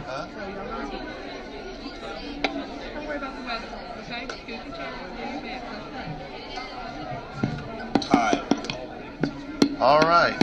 Huh? Don't worry about the weather, okay? Scoot your chair and move back. Time. All right.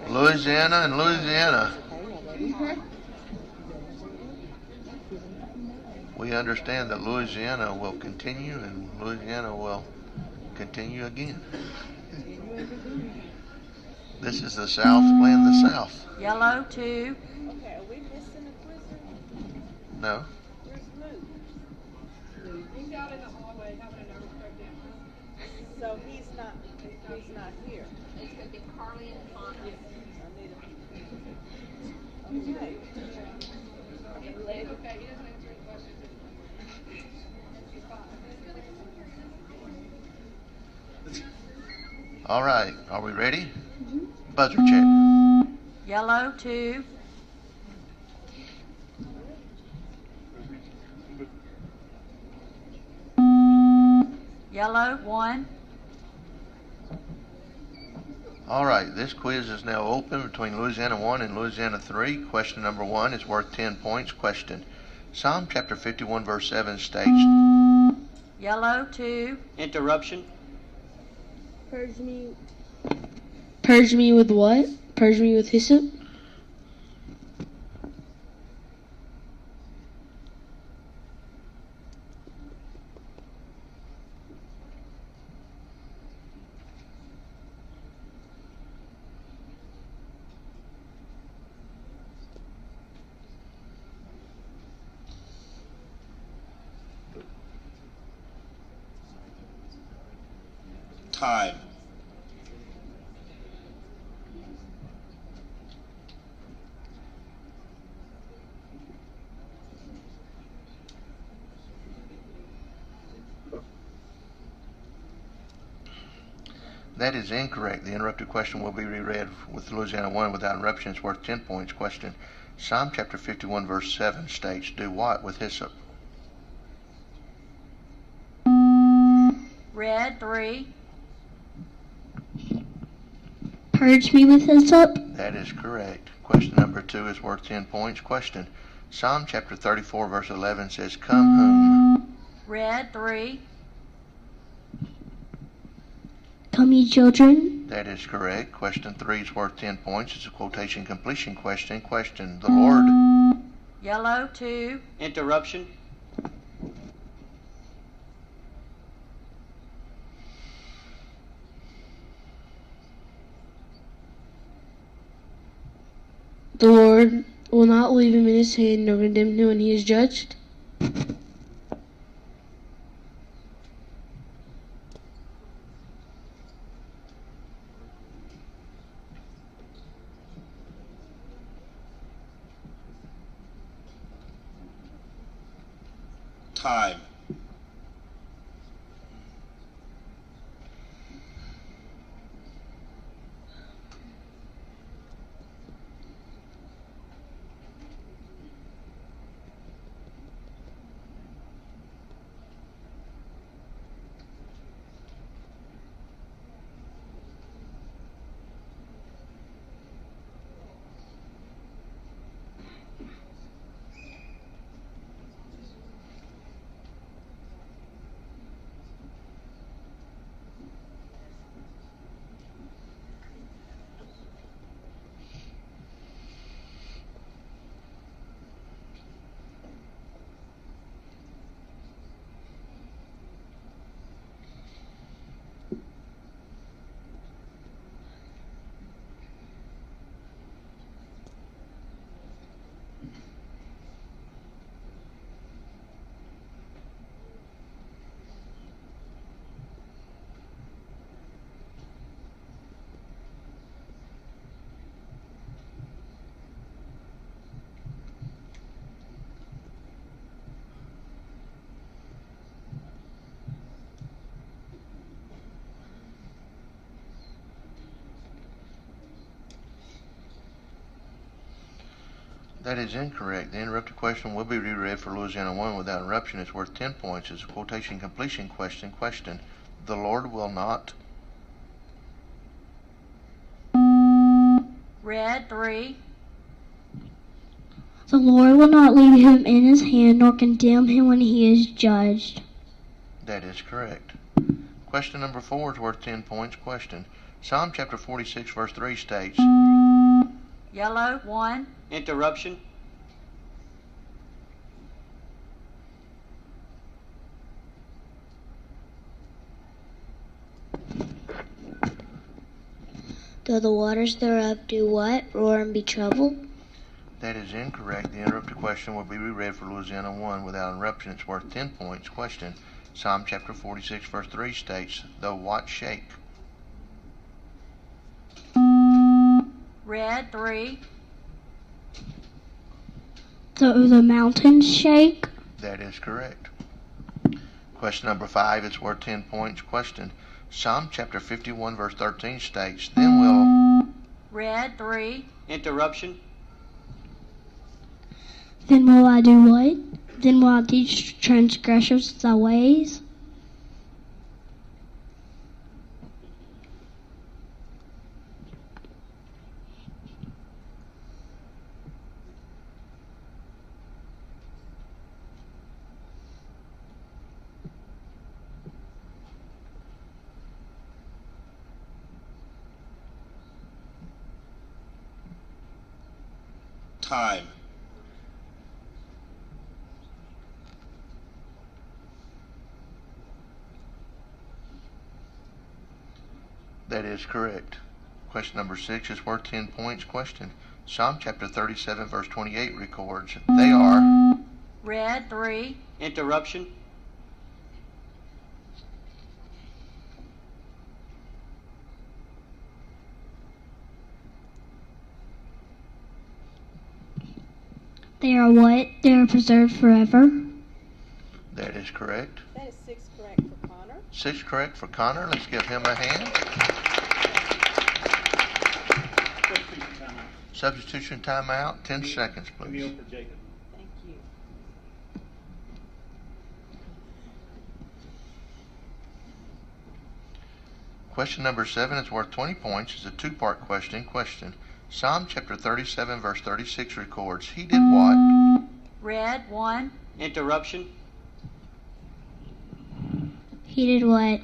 Louisiana and Louisiana. We understand that Louisiana will continue and Louisiana will continue again. This is the South playing the South. Yellow 2. Okay, are we missing a quizzer? No. Where's Luke? He's out in the hallway having a nervous breakdown. So he's not here. It's going to be Carly and Connor. I need him. Okay. It's okay, he doesn't answer any questions. He's fine. All right. Are we ready? Buzzer check. Yellow 2. Yellow 1. All right. This quiz is now open between Louisiana 1 and Louisiana 3. Question number 1 is worth 10 points. Question. Psalm chapter 51 verse 7 states. Yellow 2. Interruption. Purge me with what? Purge me with hyssop? Time. That is incorrect. The interrupted question will be reread with Louisiana 1 without interruption. It's worth 10 points. Question. Psalm chapter 51 verse 7 states, do what with hyssop? Red 3. Purge me with hyssop? That is correct. Question number 2 is worth 10 points. Question. Psalm chapter 34 verse 11 says, come whom? Red 3. Come ye children? That is correct. Question 3 is worth 10 points. It's a quotation completion question. Question. The Lord. Yellow 2. Interruption. The Lord will not leave him in his hand nor condemn him when he is judged. Time. That is incorrect. The interrupted question will be reread for Louisiana 1 without interruption. It's worth 10 points. It's a quotation completion question. Question. The Lord will not. Red 3. The Lord will not leave him in his hand nor condemn him when he is judged. That is correct. Question number 4 is worth 10 points. Question. Psalm chapter 46 verse 3 states. Yellow 1. Interruption. Though the waters thereof do what? Roar and be troubled? That is incorrect. The interrupted question will be reread for Louisiana 1 without interruption. It's worth 10 points. Question. Psalm chapter 46 verse 3 states, though what shake? Red 3. Though the mountains shake? That is correct. Question number 5, it's worth 10 points. Question. Psalm chapter 51 verse 13 states, then will. Red 3. Interruption. Then will I do what? Then will I teach transgressors thy ways? Time. That is correct. Question number 6 is worth 10 points. Question. Psalm chapter 37 verse 28 records, they are. Red 3. Interruption. They are what? They are preserved forever? That is correct. That is 6 correct for Connor. 6 correct for Connor. Let's give him a hand. Substitution timeout, 10 seconds, please. Thank you. Question number 7 is worth 20 points. It's a two-part question. Question. Psalm chapter 37 verse 36 records, he did what? Red 1. Interruption. He did what?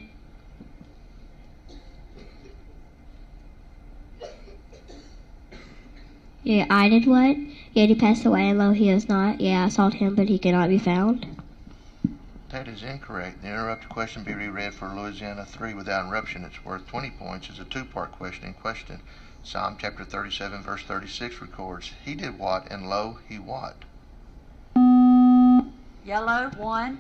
Yeah, I did what? Yet he passed away, and lo, he is not. Yeah, I sought him, but he cannot be found. That is incorrect. The interrupted question be reread for Louisiana 3 without interruption. It's worth 20 points. It's a two-part question. Question. Psalm chapter 37 verse 36 records, he did what, and lo, he what? Yellow 1.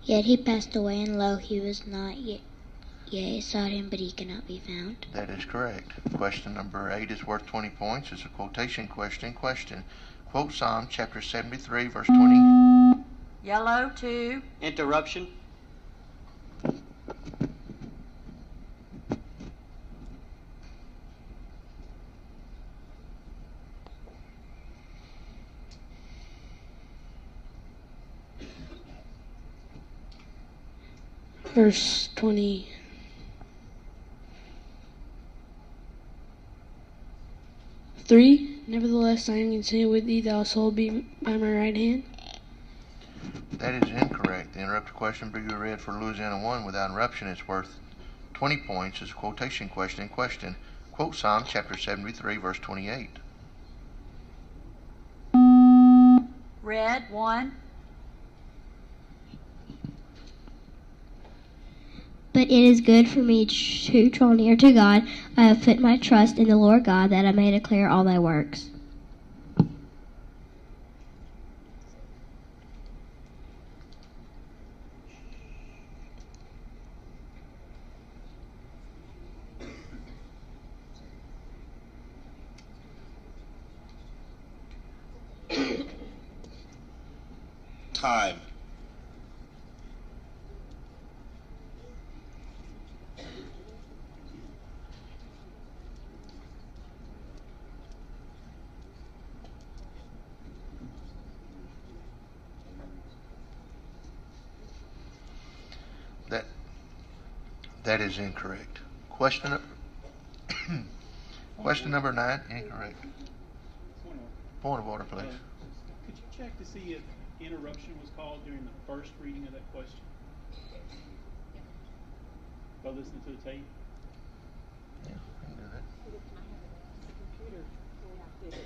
Yet he passed away, and lo, he was not. Yea, I sought him, but he cannot be found. That is correct. Question number 8 is worth 20 points. It's a quotation question. Question. Quote Psalm chapter 73 verse 20. Yellow 2. Interruption. Verse 20. Nevertheless, I am content with thee, thou soul be by my right hand. That is incorrect. The interrupted question be read for Louisiana 1 without interruption. It's worth 20 points. It's a quotation question. Question. Quote Psalm chapter 73 verse 28. Red 1. But it is good for me to draw near to God. I have put my trust in the Lord God, that I may declare all thy works. Time. That is incorrect. Question question number 9, incorrect. Point of order, please. Could you check to see if interruption was called during the first reading of that question? By listening to the tape? Yeah, I can do that. Computer did it.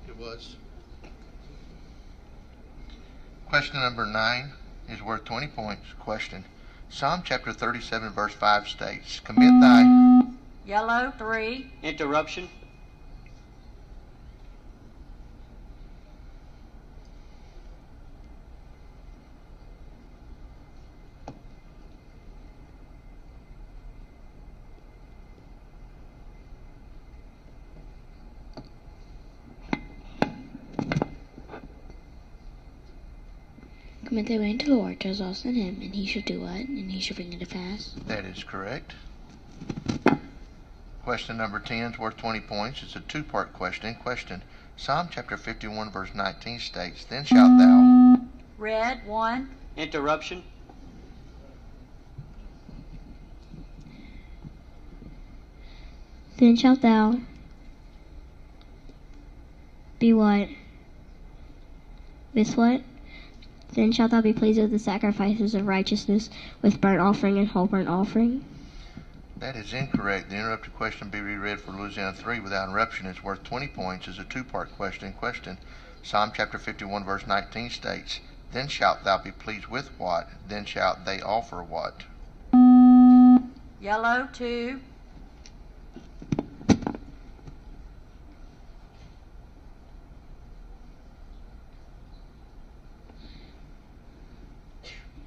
It was. Question number 9 is worth 20 points. Question. Psalm chapter 37 verse 5 states, commit thy... Yellow 3. Interruption. Commit thy way unto the Lord, trust also in him, and he shall do what? And he shall bring it to pass. That is correct. Question number 10 is worth 20 points. It's a two-part question. Question. Psalm chapter 51 verse 19 states, then shalt thou... Red 1. Interruption. Then shalt thou be what? With what? Then shalt thou be pleased with the sacrifices of righteousness, with burnt offering and whole burnt offering. That is incorrect. The interrupted question be reread for Louisiana 3 without interruption. It's worth 20 points. It's a two-part question. Question. Psalm chapter 51 verse 19 states, then shalt thou be pleased with what? Then shalt they offer what? Yellow 2.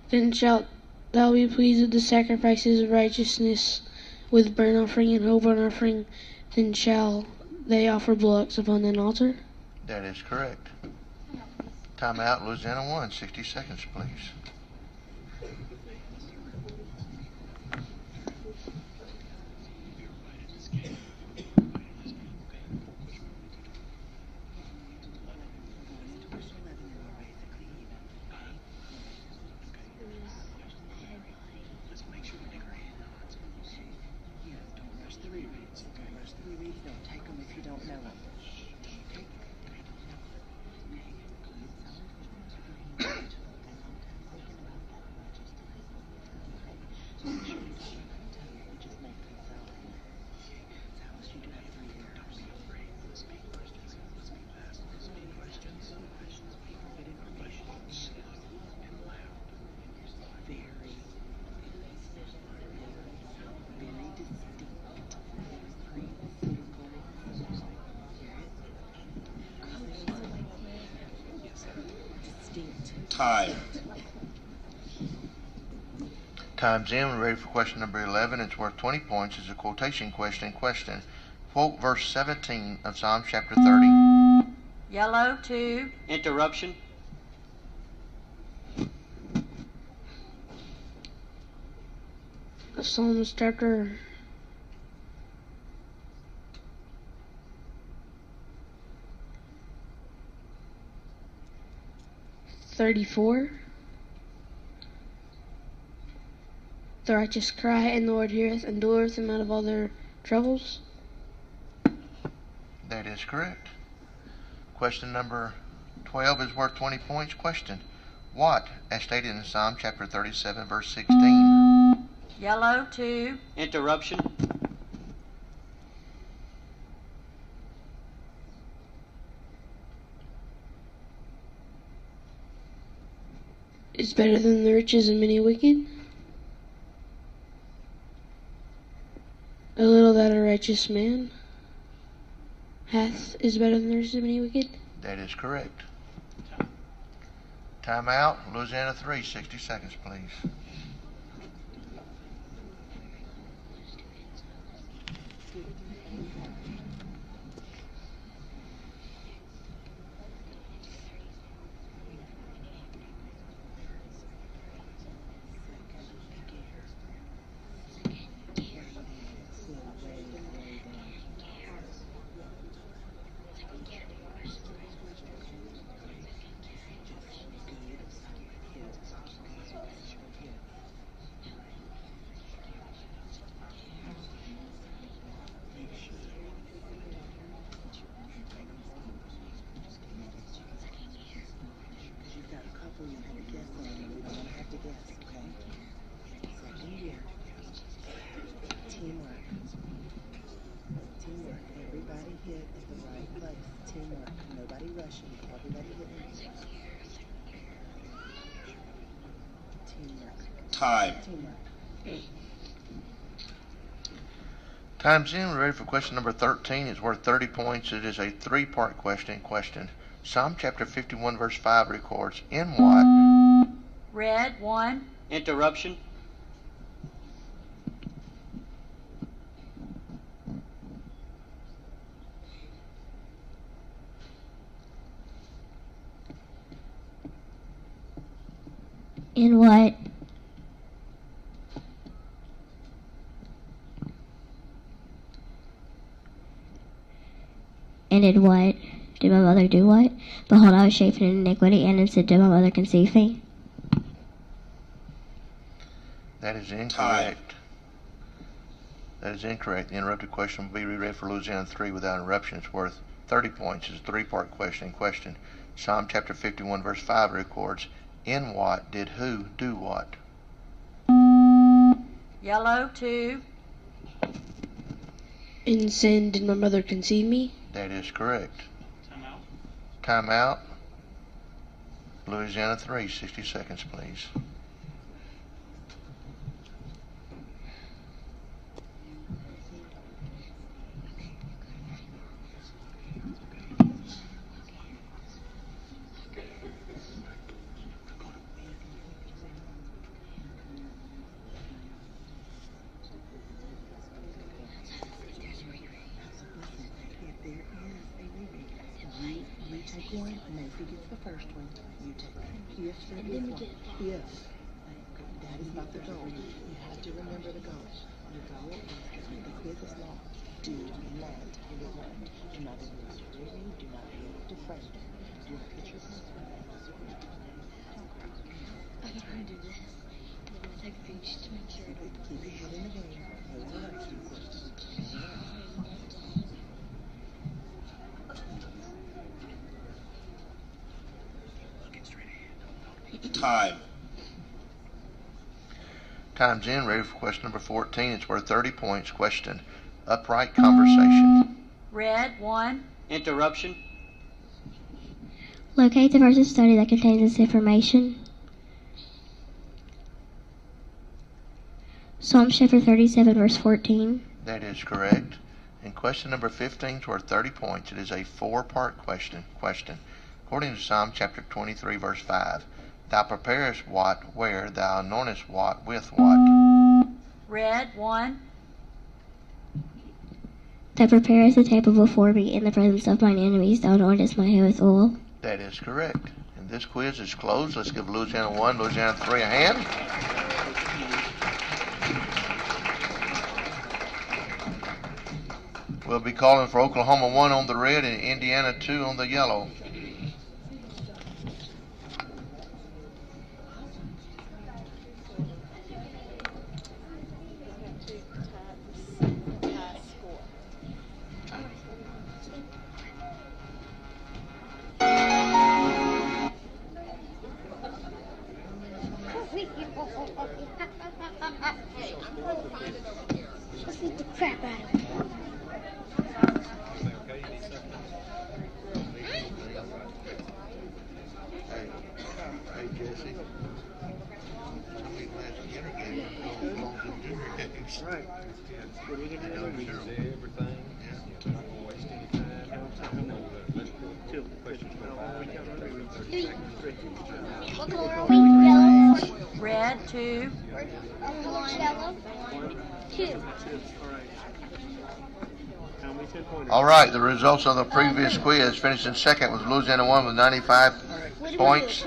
Then shalt thou be pleased with the sacrifices of righteousness, with burnt offering and whole burnt offering. Then shall they offer bullocks upon thine altar. That is correct. Time out, Louisiana 1. 60 seconds, please. Time. Time's in. We're ready for question number 11. It's worth 20 points. It's a quotation question. Question. Quote verse 17 of Psalm chapter 30. Yellow 2. Interruption. Psalms chapter 34. The righteous cry, and the Lord heareth, and delivereth them out of all their troubles. That is correct. Question number 12 is worth 20 points. Question. what, as stated in Psalm chapter 37, verse 16? Yellow 2, Interruption. Is better than the riches of many wicked. A little that a righteous man hath is better than the riches of many wicked. That is correct. Time out. Louisiana 3, 60 seconds, please. Time. Time's in. We're ready for question number 13. It's worth 30 points. It is a three-part question. Psalm chapter 51, verse 5 records, in what? red 1, Interruption. In what? And in what? Did my mother do what? Behold, I was shapen in iniquity, and instead did my mother conceive me? That is incorrect. That is incorrect. The interrupted question will be reread for Louisiana 3 without interruption. It's worth 30 points. It's a three-part question. Psalm chapter 51, verse 5 records, in what did who do what? yellow 2, In sin did my mother conceive me. That is correct. Time out. Time out. Louisiana 3, 60 seconds, please. One, Nancy gets the first one. You take if there is one. If. That is not the goal. You have to remember the goal. The goal is to make the quiz is long. Do not interrupt. Do not interrupt reading. Do not interrupt a friend. Do not put your I can try to do this. I'm going to take a few just to make sure I don't. keep your head in the game. No interruptions. Time. Time's in. Ready for question number 14. It's worth 30 points. Question. Upright conversation. red 1, Interruption. Locate the verse of study that contains this information. Psalm chapter 37, verse 14. That is correct. And question number 15 is worth 30 points. It is a four-part question. According to Psalm chapter 23, verse 5, thou preparest what, where, thou anointest what, with what? red 1, Thou preparest a table before me in the presence of mine enemies. Thou anointest my head with oil. That is correct. And this quiz is closed. Let's give Louisiana 1, Louisiana 3 a hand. We'll be calling for Oklahoma 1 on the red and Indiana 2 on the yellow. Let's beat the crap out of him. Hey, Jesse. Tell me last winter game was going to junior games. Right. What are we going to do? Everything. Yeah. We're not going to waste any time. Two. Questions go What color are we? Yellow. Red, 2. What color's yellow? 2. All right. How many 10-pointers? All right, the results of the previous quiz, finishing second was Louisiana 1 with 95 What do we do? points.